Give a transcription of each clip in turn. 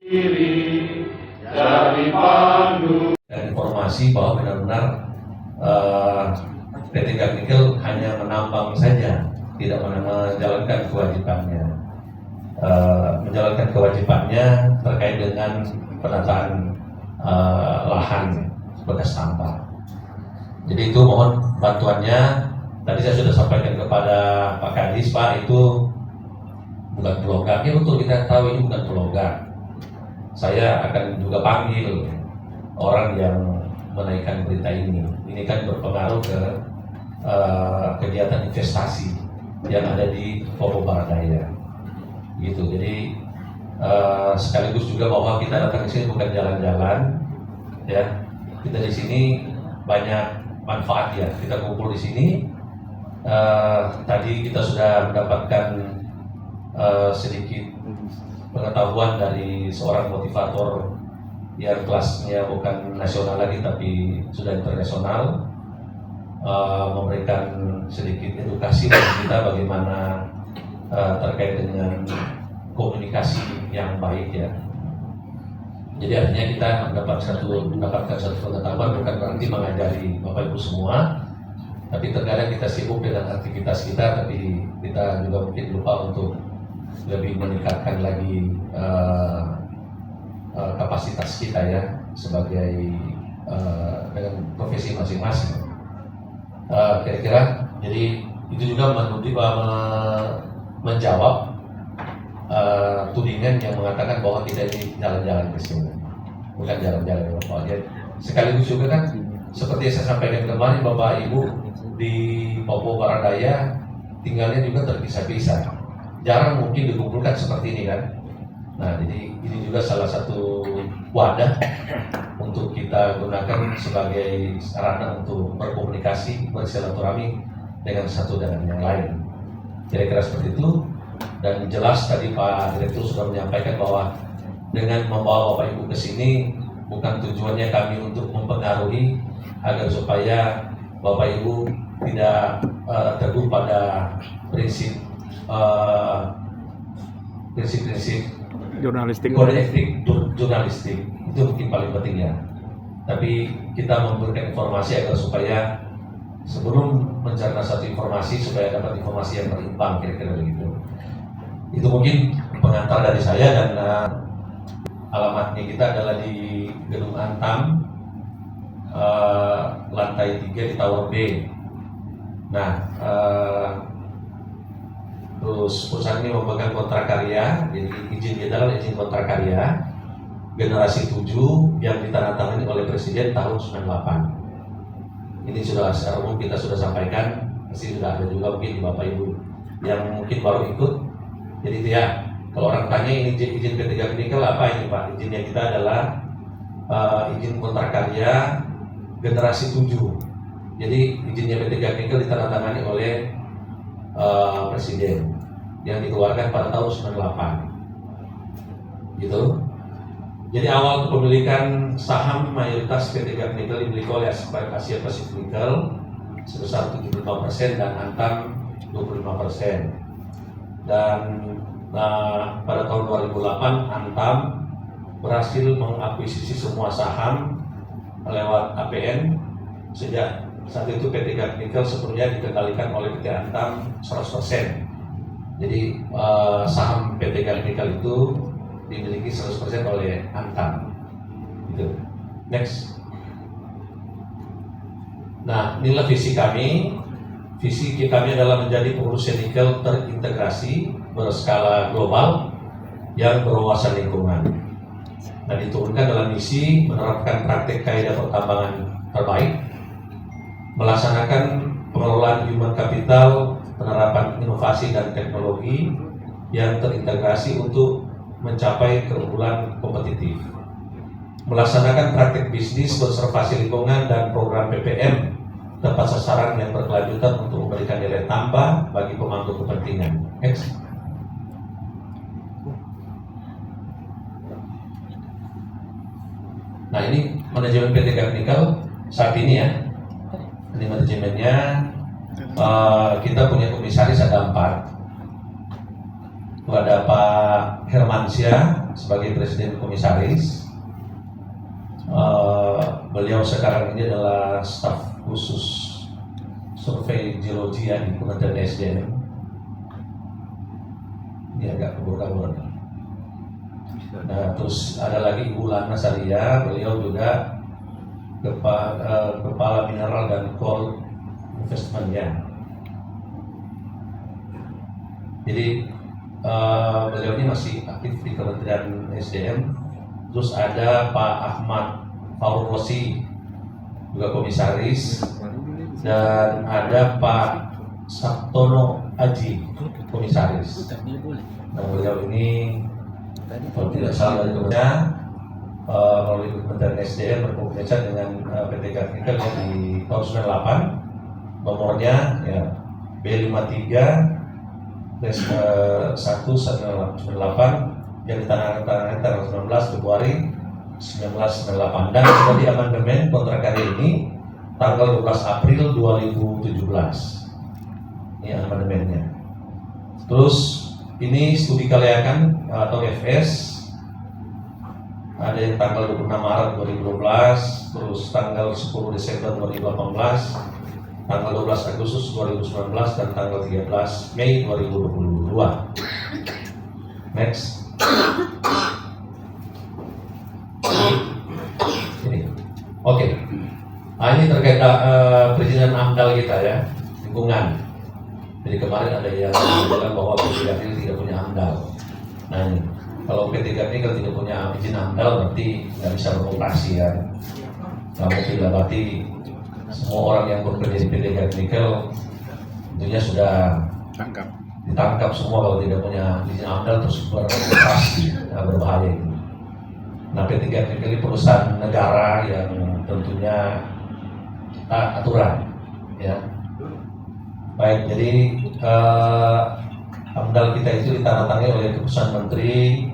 diri dari pandu dan informasi bahwa benar-benar PT Gap Nikel hanya menambang saja, tidak menjalankan kewajibannya. Menjalankan kewajibannya terkait dengan penataan lahan bekas tambang. Jadi itu mohon bantuannya. Tadi saya sudah sampaikan kepada Pak Kadis, Pak, itu bukan program. Ya betul, kita tahu ini bukan program. Saya akan juga panggil orang yang menaikkan berita ini. Ini kan berpengaruh ke kegiatan investasi yang ada di Papua Barat Daya. Gitu. Jadi sekaligus juga bahwa kita datang ke sini bukan jalan-jalan, ya. Kita di sini banyak manfaat ya. Kita kumpul di sini. Tadi kita sudah mendapatkan sedikit pengetahuan dari seorang motivator yang kelasnya bukan nasional lagi tapi sudah internasional, memberikan sedikit edukasi bagi kita bagaimana terkait dengan komunikasi yang baik ya. Jadi artinya kita mendapatkan satu pengetahuan bukan berarti mengajari Bapak Ibu semua, tapi terkadang kita sibuk dengan aktivitas kita, tapi kita juga mungkin lupa untuk lebih meningkatkan lagi kapasitas kita ya sebagai dengan profesi masing-masing. Kira-kira jadi itu juga menjawab tudingan yang mengatakan bahwa kita ini jalan-jalan ke sini, bukan jalan-jalan aja. Sekaligus juga kan seperti yang saya sampaikan kemarin, Bapak Ibu di Papua Barat Daya tinggalnya juga terpisah-pisah, jarang mungkin dikumpulkan seperti ini kan. Nah, jadi ini juga salah satu wadah untuk kita gunakan sebagai sarana untuk berkomunikasi, bersilaturahmi dengan satu dengan yang lain. Kira-kira seperti itu. Dan jelas tadi Pak Direktur sudah menyampaikan bahwa dengan membawa Bapak Ibu ke sini bukan tujuannya kami untuk mempengaruhi agar supaya Bapak Ibu tidak teguh pada prinsip jurnalistik. Kode etik jurnalistik itu mungkin paling penting ya. Tapi kita memberikan informasi agar supaya sebelum mencerna satu informasi supaya dapat informasi yang berimbang, kira-kira begitu. Itu mungkin pengantar dari saya, dan alamatnya kita adalah di Gedung Antam, lantai 3 di Tower B. Nah, terus perusahaan ini memegang kontrak karya, jadi izin adalah izin kontrak karya generasi 7 yang ditandatangani oleh Presiden tahun 98. Ini sudah secara umum kita sudah sampaikan, pasti sudah ada juga mungkin Bapak Ibu yang mungkin baru ikut. Jadi itu ya, kalau orang tanya ini izin PT Gap Nikel apa ini Pak? Izinnya kita adalah izin kontrak karya generasi 7. Jadi izinnya PT Gap Nikel ditandatangani oleh Presiden yang dikeluarkan pada tahun 98. Gitu. Jadi awal kepemilikan saham mayoritas PT Gap Nikel dimiliki oleh Asia Pacific Nickel sebesar 75% dan Antam 25%. Dan pada tahun 2008 Antam berhasil mengakuisisi semua saham lewat APN. Sejak saat itu PT Gap Nikel sepenuhnya dikendalikan oleh PT Antam 100%. Jadi saham PT Gap Nikel itu dimiliki 100% oleh Antam. Gitu. Next. Nah, inilah visi kami. Visi kami adalah menjadi produsen nikel terintegrasi berskala global yang berwawasan lingkungan. Nah, diturunkan dalam misi menerapkan praktek kaidah pertambangan terbaik, melaksanakan pengelolaan human capital, penerapan inovasi dan teknologi yang terintegrasi untuk mencapai keunggulan kompetitif, melaksanakan praktek bisnis konservasi lingkungan dan program PPM tepat sasaran yang berkelanjutan untuk memberikan nilai tambah bagi pemangku kepentingan. Next. Nah, ini manajemen PT Gap Nikel saat ini ya. Ini manajemennya, kita punya komisaris ada 4. Ada Pak Hermansyah sebagai Presiden Komisaris. Beliau sekarang ini adalah staf khusus survei geologi di Kementerian SDM. Ini agak kabur-kabur. Nah, terus ada lagi Ibu Lana Saria, beliau juga Kepala Mineral dan Coal Investment-nya. Jadi beliau ini masih aktif di Kementerian SDM. Terus ada Pak Ahmad Faruk Rosi, juga komisaris, dan ada Pak Sabtono Aji, komisaris. Nah, beliau ini kalau tidak salah dari Kementerian melalui Kementerian SDM berkomunikasi dengan PT Karnikel di tahun 98, nomornya ya B53 198 yang ditandatangani tanggal 19 Februari 1998 dan sudah diamandemen kontrak karya ini tanggal 12 April 2017. Ini amandemennya. Terus ini studi kelayakan atau FS ada yang tanggal 26 Maret 2012, terus tanggal 10 Desember 2018, tanggal 12 Agustus 2019 dan tanggal 13 Mei 2022. Next. Ini. Oke. Nah, ini terkait perizinan AMDAL kita ya, lingkungan. Jadi kemarin ada yang bilang bahwa PT Karnikel tidak punya AMDAL. Nah ini, kalau PT Karnikel tidak punya izin AMDAL berarti nggak bisa beroperasi ya. Nah, mungkin berarti semua orang yang bekerja di PT Karnikel tentunya sudah ditangkap semua kalau tidak punya izin AMDAL terus beroperasi, berbahaya itu. Nah, PT Karnikel ini perusahaan negara yang tentunya aturan, ya. Baik, jadi AMDAL kita itu ditandatangani oleh Keputusan Menteri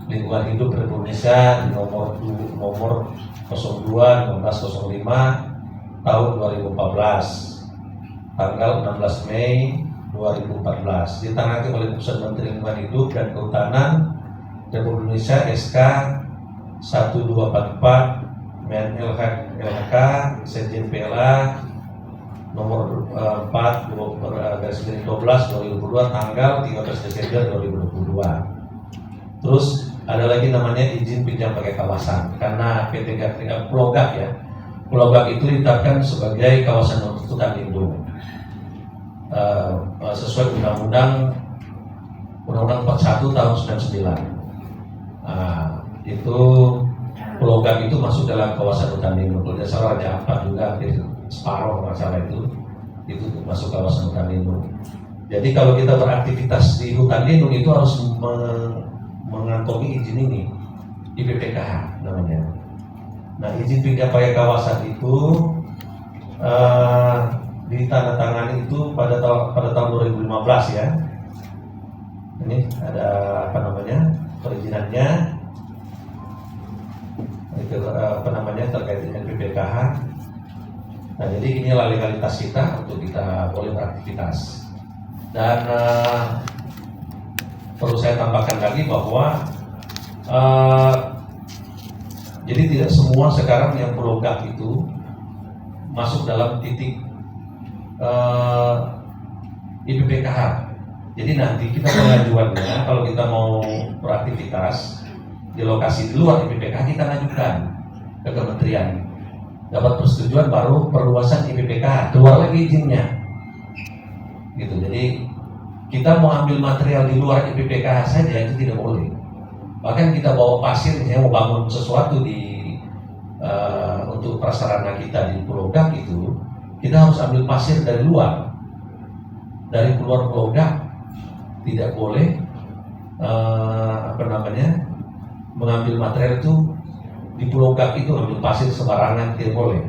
Lingkungan Hidup Republik Indonesia nomor 02/1905 tahun 2014, tanggal 16 Mei 2014, ditandatangani oleh Keputusan Menteri Lingkungan Hidup dan Kehutanan Republik Indonesia SK 1244 Men LHK Sekjen PLA nomor 4/12/2022 tanggal 13 Desember 2022. Terus ada lagi namanya izin pinjam pakai kawasan karena PT Karnikel Pulau Gak ya. Pulau Gak itu ditetapkan sebagai kawasan hutan lindung sesuai Undang-Undang 41 tahun 99. Nah, itu Pulau Gak itu masuk dalam kawasan hutan lindung. Kalau tidak salah Raja Ampat juga hampir separuh masalah itu masuk kawasan hutan lindung. Jadi kalau kita beraktivitas di hutan lindung itu harus mengantongi izin ini, IPPKH namanya. Nah, izin pinjam pakai kawasan itu ditandatangani itu pada tahun 2015 ya. Ini ada apa namanya perizinannya, itu apa namanya terkait dengan PPKH. Nah, jadi inilah legalitas kita untuk kita boleh beraktivitas. Dan perlu saya tambahkan lagi bahwa jadi tidak semua sekarang yang Pulau Gak itu masuk dalam titik IPPKH. Jadi nanti kita pengajuannya kalau kita mau beraktivitas di lokasi di luar IPPKH kita ajukan ke kementerian. Dapat persetujuan baru perluasan IPPKH, keluar lagi izinnya. Gitu. Jadi kita mau ambil material di luar IPPKH saja itu tidak boleh. Bahkan kita bawa pasir misalnya mau bangun sesuatu di untuk prasarana kita di Pulau Gak itu, kita harus ambil pasir dari luar. Dari keluar Pulau Gak tidak boleh mengambil material itu di Pulau Gak itu ambil pasir sembarangan, tidak boleh.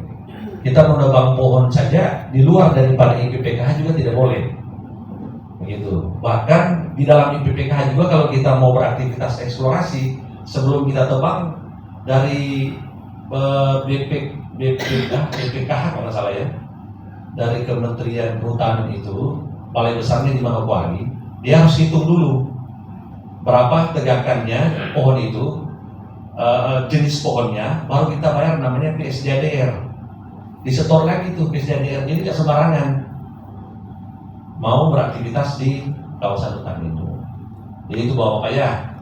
Kita menebang pohon saja di luar daripada IPPKH juga tidak boleh. Begitu. Bahkan di dalam IPPKH juga kalau kita mau beraktivitas eksplorasi sebelum kita tebang dari BPKH kalau nggak salah ya, dari Kementerian Perhutanan itu balai besarnya di Manokwari, dia harus hitung dulu berapa tegakannya pohon itu, jenis pohonnya, baru kita bayar namanya PSDADR. Disetor lagi tuh PSDADR, jadi nggak sembarangan mau beraktivitas di kawasan hutan lindung. Jadi itu Bapak ya,